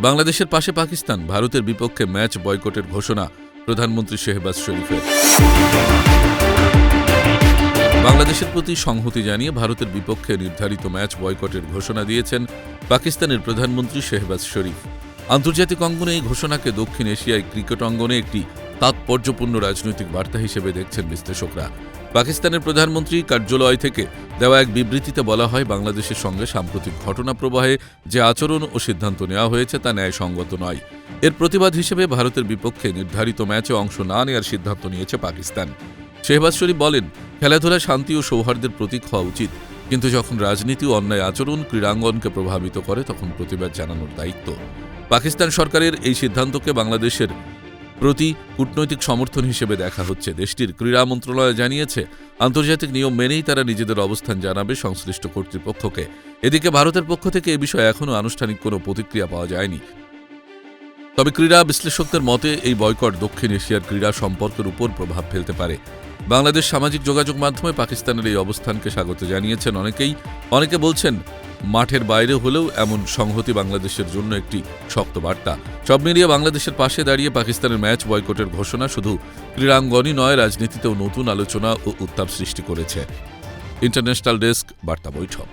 বাংলাদেশের পাশে পাকিস্তান, ভারতের বিপক্ষে ম্যাচ বয়কটের ঘোষণা প্রধানমন্ত্রী শেহবাজ শরীফের। বাংলাদেশের প্রতি সংহতি জানিয়ে ভারতের বিপক্ষে নির্ধারিত ম্যাচ বয়কটের ঘোষণা দিয়েছেন পাকিস্তানের প্রধানমন্ত্রী শেহবাজ শরীফ। আন্তর্জাতিক অঙ্গনে এই ঘোষণাকে দক্ষিণ এশিয়ায় ক্রিকেট অঙ্গনে একটি তাৎপর্যপূর্ণ রাজনৈতিক বার্তা হিসেবে দেখছেন বিশ্লেষকরা। পাকিস্তানের প্রধানমন্ত্রী কার্যালয় থেকে দেওয়া এক বিবৃতিতে বলা হয়, বাংলাদেশের সঙ্গে সাম্প্রতিক ঘটনা প্রবাহে যে আচরণ ও সিদ্ধান্ত নেওয়া হয়েছে তা ন্যায়সঙ্গত নয়। এর প্রতিবাদ হিসেবে ভারতের বিপক্ষে নির্ধারিত ম্যাচে অংশ না নেওয়ার সিদ্ধান্ত নিয়েছে পাকিস্তান। শেহবাজ শরীফ বলেন, খেলাধুলা শান্তি ও সৌহার্দ্যের প্রতীক হওয়া উচিত, কিন্তু যখন রাজনীতি ও অন্যায় আচরণ ক্রীড়াঙ্গনকে প্রভাবিত করে তখন প্রতিবাদ জানানোর দায়িত্ব। পাকিস্তান সরকারের এই সিদ্ধান্তকে বাংলাদেশের প্রতি কূটনৈতিক সমর্থন হিসেবে দেখা হচ্ছে। দেশটির ক্রীড়া মন্ত্রণালয় জানিয়েছে, আন্তর্জাতিক নিয়ম মেনেই তারা নিজেদের অবস্থান জানাবে সংশ্লিষ্ট কর্তৃপক্ষকে। এদিকে ভারতের পক্ষ থেকে এ বিষয়ে এখনও আনুষ্ঠানিক কোনো প্রতিক্রিয়া পাওয়া যায়নি। তবে ক্রীড়া বিশ্লেষকদের মতে এই বয়কট দক্ষিণ এশিয়ার ক্রীড়া সম্পর্কের উপর প্রভাব ফেলতে পারে। বাংলাদেশ সামাজিক যোগাযোগ মাধ্যমে পাকিস্তানের এই অবস্থানকে স্বাগত জানিয়েছেন অনেকে বলছেন, মাঠের বাইরে হলেও এমন সংহতি বাংলাদেশের জন্য একটি শক্ত বার্তা। সব মিলিয়ে বাংলাদেশের পাশে দাঁড়িয়ে পাকিস্তানের ম্যাচ বয়কটের ঘোষণা শুধু ক্রীড়াঙ্গনই নয়, রাজনীতিতেও নতুন আলোচনা ও উত্তাপ সৃষ্টি করেছে। ইন্টারন্যাশনাল ডেস্ক, বার্তা বৈঠক।